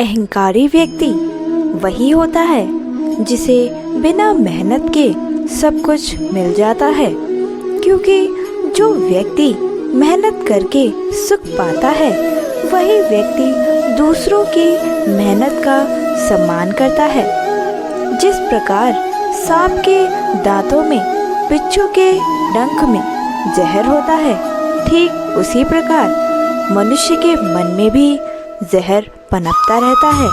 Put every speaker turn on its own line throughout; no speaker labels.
अहंकारी व्यक्ति वही होता है जिसे बिना मेहनत के सब कुछ मिल जाता है, क्योंकि जो व्यक्ति मेहनत करके सुख पाता है वही व्यक्ति दूसरों की मेहनत का सम्मान करता है। जिस प्रकार सांप के दांतों में बिच्छू के डंक में जहर होता है, ठीक उसी प्रकार मनुष्य के मन में भी जहर पनपता रहता है।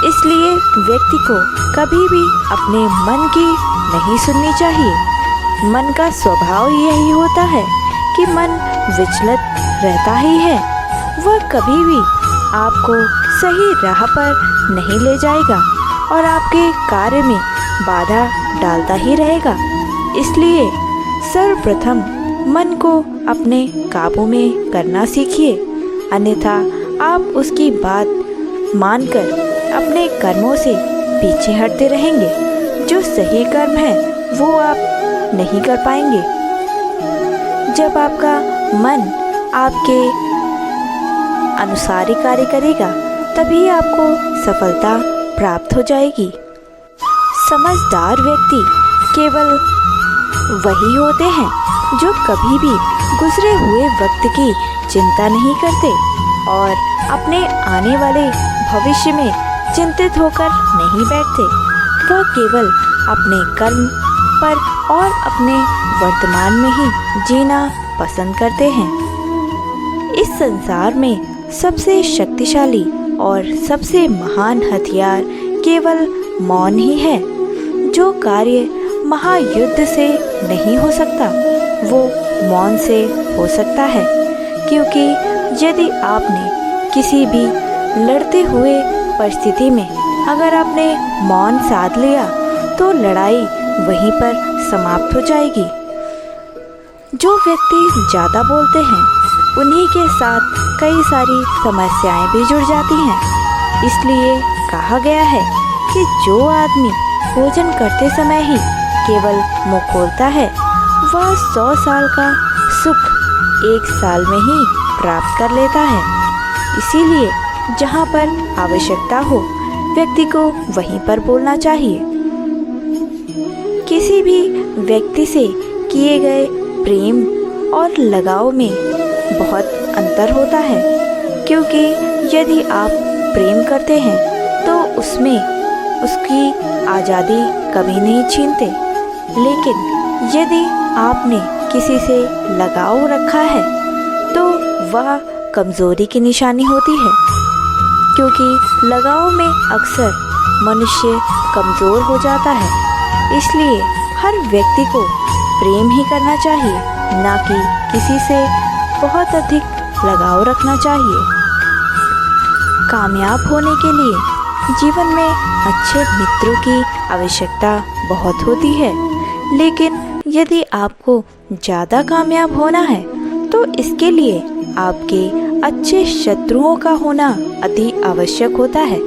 इसलिए व्यक्ति को कभी भी अपने मन की नहीं सुननी चाहिए। मन का स्वभाव यही होता है कि मन विचलित रहता ही है। वह कभी भी आपको सही राह पर नहीं ले जाएगा और आपके कार्य में बाधा डालता ही रहेगा। इसलिए सर्वप्रथम मन को अपने काबू में करना सीखिए, अन्यथा आप उसकी बात मानकर अपने कर्मों से पीछे हटते रहेंगे। जो सही कर्म है वो आप नहीं कर पाएंगे। जब आपका मन आपके अनुसार ही कार्य करेगा तभी आपको सफलता प्राप्त हो जाएगी। समझदार व्यक्ति केवल वही होते हैं जो कभी भी गुजरे हुए वक्त की चिंता नहीं करते और अपने आने वाले भविष्य में चिंतित होकर नहीं बैठते। वह केवल अपने कर्म पर और अपने वर्तमान में ही जीना पसंद करते हैं। इस संसार में सबसे शक्तिशाली और सबसे महान हथियार केवल मौन ही है। जो कार्य महायुद्ध से नहीं हो सकता वो मौन से हो सकता है, क्योंकि यदि आपने किसी भी लड़ते हुए परिस्थिति में अगर आपने मौन साध लिया तो लड़ाई वहीं पर समाप्त हो जाएगी। जो व्यक्ति ज़्यादा बोलते हैं उन्हीं के साथ कई सारी समस्याएं भी जुड़ जाती हैं। इसलिए कहा गया है कि जो आदमी भोजन करते समय ही केवल मुँह खोलता है वह 100 साल का सुख 1 साल में ही प्राप्त कर लेता है। इसीलिए जहाँ पर आवश्यकता हो व्यक्ति को वहीं पर बोलना चाहिए। किसी भी व्यक्ति से किए गए प्रेम और लगाव में बहुत अंतर होता है, क्योंकि यदि आप प्रेम करते हैं तो उसमें उसकी आज़ादी कभी नहीं छीनते, लेकिन यदि आपने किसी से लगाव रखा है तो वह कमज़ोरी की निशानी होती है, क्योंकि लगाव में अक्सर मनुष्य कमज़ोर हो जाता है। इसलिए हर व्यक्ति को प्रेम ही करना चाहिए, ना कि किसी से बहुत अधिक लगाव रखना चाहिए। कामयाब होने के लिए जीवन में अच्छे मित्रों की आवश्यकता बहुत होती है, लेकिन यदि आपको ज़्यादा कामयाब होना है तो इसके लिए आपके अच्छे शत्रुओं का होना अति आवश्यक होता है,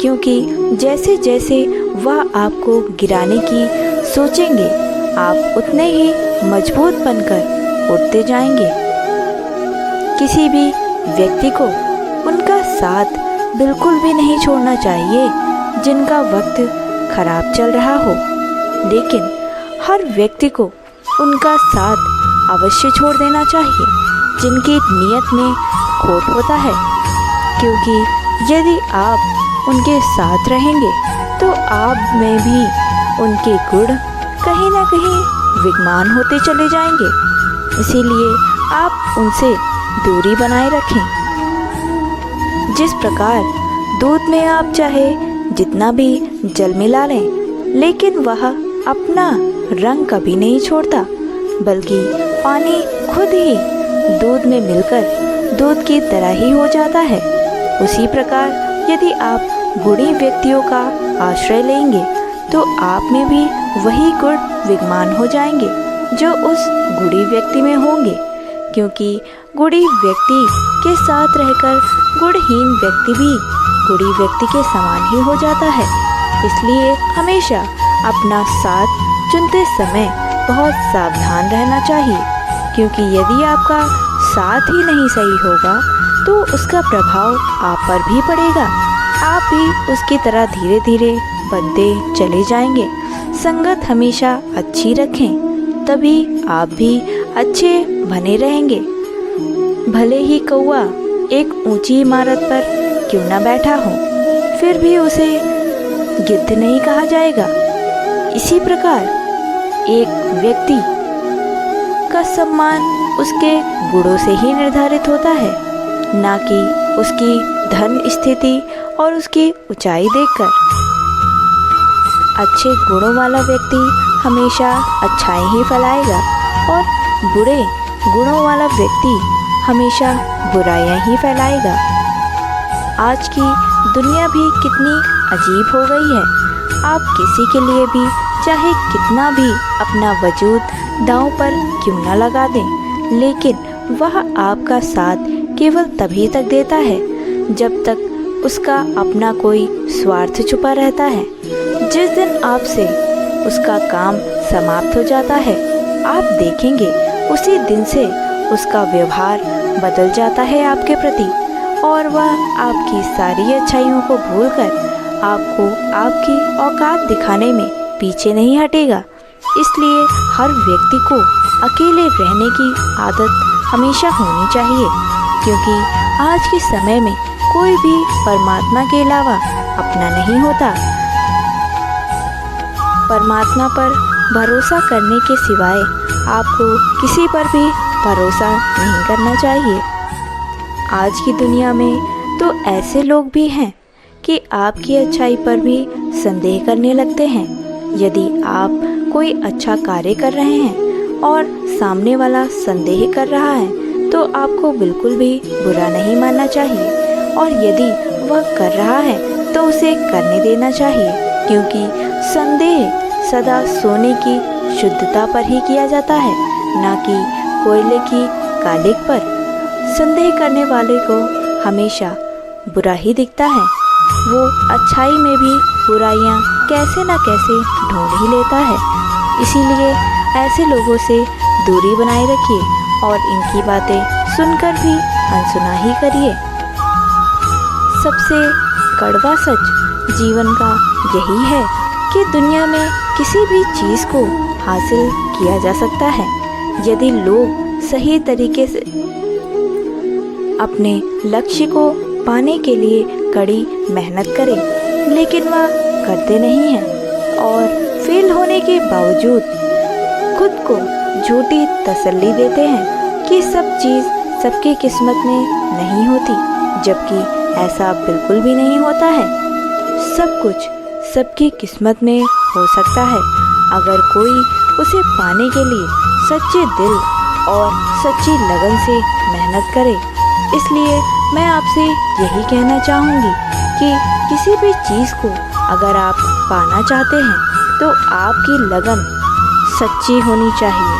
क्योंकि जैसे जैसे वह आपको गिराने की सोचेंगे आप उतने ही मजबूत बनकर उठते जाएंगे। किसी भी व्यक्ति को उनका साथ बिल्कुल भी नहीं छोड़ना चाहिए जिनका वक्त खराब चल रहा हो, लेकिन हर व्यक्ति को उनका साथ अवश्य छोड़ देना चाहिए जिनकी नीयत में खोट होता है, क्योंकि यदि आप उनके साथ रहेंगे तो आप में भी उनके गुण कहीं ना कहीं विद्यमान होते चले जाएंगे। इसीलिए आप उनसे दूरी बनाए रखें। जिस प्रकार दूध में आप चाहे जितना भी जल मिला लें, लेकिन वह अपना रंग कभी नहीं छोड़ता, बल्कि पानी खुद ही दूध में मिलकर दूध की तरह ही हो जाता है। उसी प्रकार यदि आप गुणी व्यक्तियों का आश्रय लेंगे तो आप में भी वही गुण विद्यमान हो जाएंगे जो उस गुणी व्यक्ति में होंगे, क्योंकि गुणी व्यक्ति के साथ रहकर गुणहीन व्यक्ति भी गुणी व्यक्ति के समान ही हो जाता है। इसलिए हमेशा अपना साथ चुनते समय बहुत सावधान रहना चाहिए, क्योंकि यदि आपका साथ ही नहीं सही होगा तो उसका प्रभाव आप पर भी पड़ेगा। आप भी उसकी तरह धीरे धीरे बनते चले जाएंगे। संगत हमेशा अच्छी रखें, तभी आप भी अच्छे बने रहेंगे। भले ही कौवा एक ऊंची इमारत पर क्यों न बैठा हो, फिर भी उसे गिद्ध नहीं कहा जाएगा। इसी प्रकार एक व्यक्ति का सम्मान उसके गुणों से ही निर्धारित होता है, ना कि उसकी धन स्थिति और उसकी ऊंचाई देखकर। अच्छे गुणों वाला व्यक्ति हमेशा अच्छाई ही फैलाएगा और बुरे गुणों वाला व्यक्ति हमेशा बुराइयां ही फैलाएगा। आज की दुनिया भी कितनी अजीब हो गई है। आप किसी के लिए भी चाहे कितना भी अपना वजूद दांव पर क्यों न लगा दें, लेकिन वह आपका साथ केवल तभी तक देता है जब तक उसका अपना कोई स्वार्थ छुपा रहता है। जिस दिन आपसे उसका काम समाप्त हो जाता है, आप देखेंगे उसी दिन से उसका व्यवहार बदल जाता है आपके प्रति, और वह आपकी सारी अच्छाइयों को भूलकर आपको आपकी औकात दिखाने में पीछे नहीं हटेगा। इसलिए हर व्यक्ति को अकेले रहने की आदत हमेशा होनी चाहिए, क्योंकि आज के समय में कोई भी परमात्मा के अलावा अपना नहीं होता। परमात्मा पर भरोसा करने के सिवाय आपको किसी पर भी भरोसा नहीं करना चाहिए। आज की दुनिया में तो ऐसे लोग भी हैं कि आपकी अच्छाई पर भी संदेह करने लगते हैं। यदि आप कोई अच्छा कार्य कर रहे हैं और सामने वाला संदेह कर रहा है, तो आपको बिल्कुल भी बुरा नहीं मानना चाहिए, और यदि वह कर रहा है तो उसे करने देना चाहिए, क्योंकि संदेह सदा सोने की शुद्धता पर ही किया जाता है, ना कि कोयले की कालिक पर। संदेह करने वाले को हमेशा बुरा ही दिखता है। वो अच्छाई में भी बुराइयां कैसे न कैसे ढूंढ ही लेता है। इसीलिए ऐसे लोगों से दूरी बनाए रखिए और इनकी बातें सुनकर भी अनसुना ही करिए। सबसे कड़वा सच जीवन का यही है कि दुनिया में किसी भी चीज़ को हासिल किया जा सकता है, यदि लोग सही तरीके से अपने लक्ष्य को पाने के लिए कड़ी मेहनत करें, लेकिन वह करते नहीं हैं और फेल होने के बावजूद खुद को झूठी तसल्ली देते हैं कि सब चीज़ सबकी किस्मत में नहीं होती, जबकि ऐसा बिल्कुल भी नहीं होता है। सब कुछ सबकी किस्मत में हो सकता है, अगर कोई उसे पाने के लिए सच्चे दिल और सच्ची लगन से मेहनत करे। इसलिए मैं आपसे यही कहना चाहूँगी कि किसी भी चीज़ को अगर आप पाना चाहते हैं तो आपकी लगन सच्ची होनी चाहिए,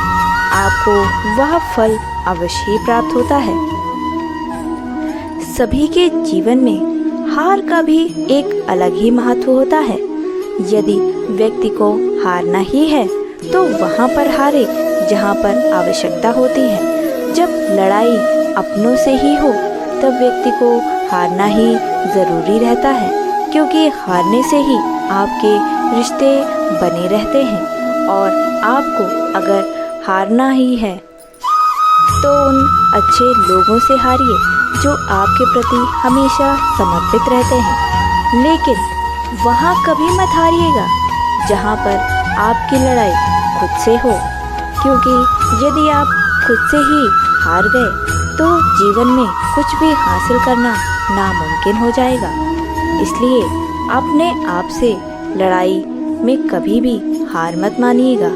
आपको वह फल अवश्य ही प्राप्त होता है। सभी के जीवन में हार का भी एक अलग ही महत्व होता है। यदि व्यक्ति को हारना ही है तो वहाँ पर हारे जहाँ पर आवश्यकता होती है। जब लड़ाई अपनों से ही हो तब व्यक्ति को हारना ही ज़रूरी रहता है, क्योंकि हारने से ही आपके रिश्ते बने रहते हैं। और आपको अगर हारना ही है तो उन अच्छे लोगों से हारिए जो आपके प्रति हमेशा समर्पित रहते हैं, लेकिन वहाँ कभी मत हारिएगा जहाँ पर आपकी लड़ाई खुद से हो, क्योंकि यदि आप खुद से ही हार गए तो जीवन में कुछ भी हासिल करना नामुमकिन हो जाएगा। इसलिए अपने आप से लड़ाई में कभी भी हार मत मानिएगा।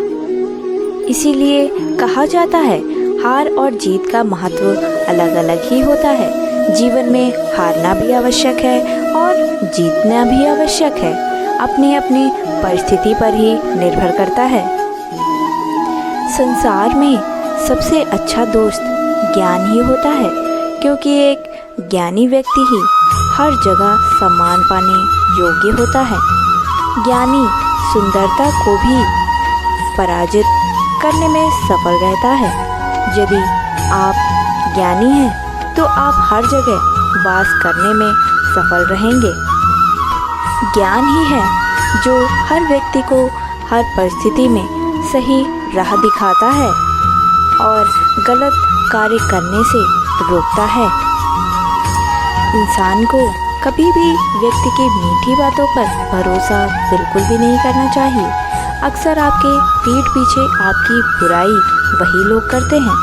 इसीलिए कहा जाता है हार और जीत का महत्व अलग अलग ही होता है। जीवन में हारना भी आवश्यक है और जीतना भी आवश्यक है, अपनी अपनी परिस्थिति पर ही निर्भर करता है। संसार में सबसे अच्छा दोस्त ज्ञान ही होता है, क्योंकि एक ज्ञानी व्यक्ति ही हर जगह सम्मान पाने योग्य होता है। ज्ञानी सुंदरता को भी पराजित करने में सफल रहता है। यदि आप ज्ञानी हैं तो आप हर जगह वास करने में सफल रहेंगे। ज्ञान ही है जो हर व्यक्ति को हर परिस्थिति में सही राह दिखाता है और गलत कार्य करने से रोकता है। इंसान को कभी भी व्यक्ति की मीठी बातों पर भरोसा बिल्कुल भी नहीं करना चाहिए। अक्सर आपके पीठ पीछे आपकी बुराई वही लोग करते हैं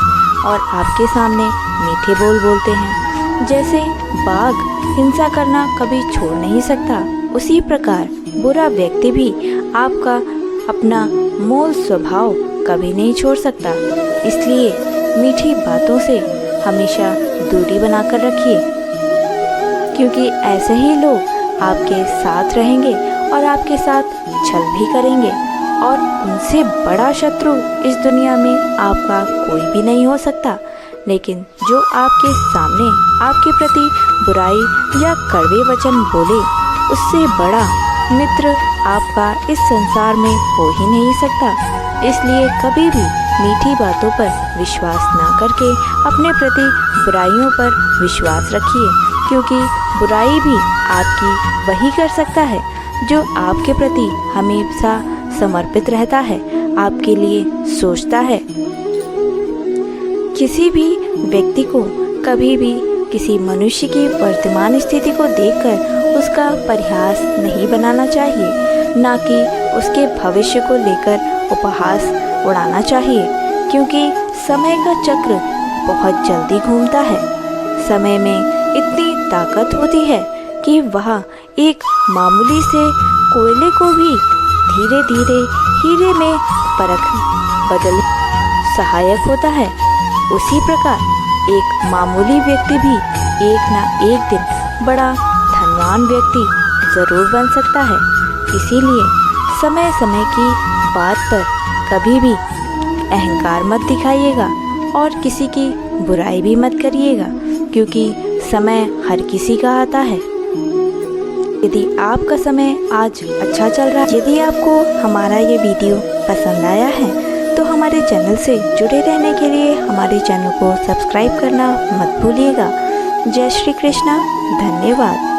और आपके सामने मीठे बोल बोलते हैं। जैसे बाघ हिंसा करना कभी छोड़ नहीं सकता, उसी प्रकार बुरा व्यक्ति भी आपका अपना मूल स्वभाव कभी नहीं छोड़ सकता। इसलिए मीठी बातों से हमेशा दूरी बनाकर रखिए, क्योंकि ऐसे ही लोग आपके साथ रहेंगे और आपके साथ छल भी करेंगे और उनसे बड़ा शत्रु इस दुनिया में आपका कोई भी नहीं हो सकता। लेकिन जो आपके सामने आपके प्रति बुराई या कड़वे वचन बोले, उससे बड़ा मित्र आपका इस संसार में हो ही नहीं सकता। इसलिए कभी भी मीठी बातों पर विश्वास ना करके अपने प्रति बुराइयों पर विश्वास रखिए, क्योंकि बुराई भी आपकी वही कर सकता है जो आपके प्रति हमेशा समर्पित रहता है, आपके लिए सोचता है। किसी भी व्यक्ति को कभी भी किसी मनुष्य की वर्तमान स्थिति को देखकर उसका परिहास नहीं बनाना चाहिए, ना कि उसके भविष्य को लेकर उपहास उड़ाना चाहिए, क्योंकि समय का चक्र बहुत जल्दी घूमता है। समय में इतनी ताकत होती है कि वह एक मामूली से कोयले को भी धीरे धीरे हीरे में परख बदल सहायक होता है। उसी प्रकार एक मामूली व्यक्ति भी एक ना एक दिन बड़ा धनवान व्यक्ति जरूर बन सकता है। इसीलिए समय समय की बात पर कभी भी अहंकार मत दिखाइएगा और किसी की बुराई भी मत करिएगा, क्योंकि समय हर किसी का आता है। यदि आपका समय आज अच्छा चल रहा है, यदि आपको हमारा ये वीडियो पसंद आया है तो हमारे चैनल से जुड़े रहने के लिए हमारे चैनल को सब्सक्राइब करना मत भूलिएगा। जय श्री कृष्णा, धन्यवाद।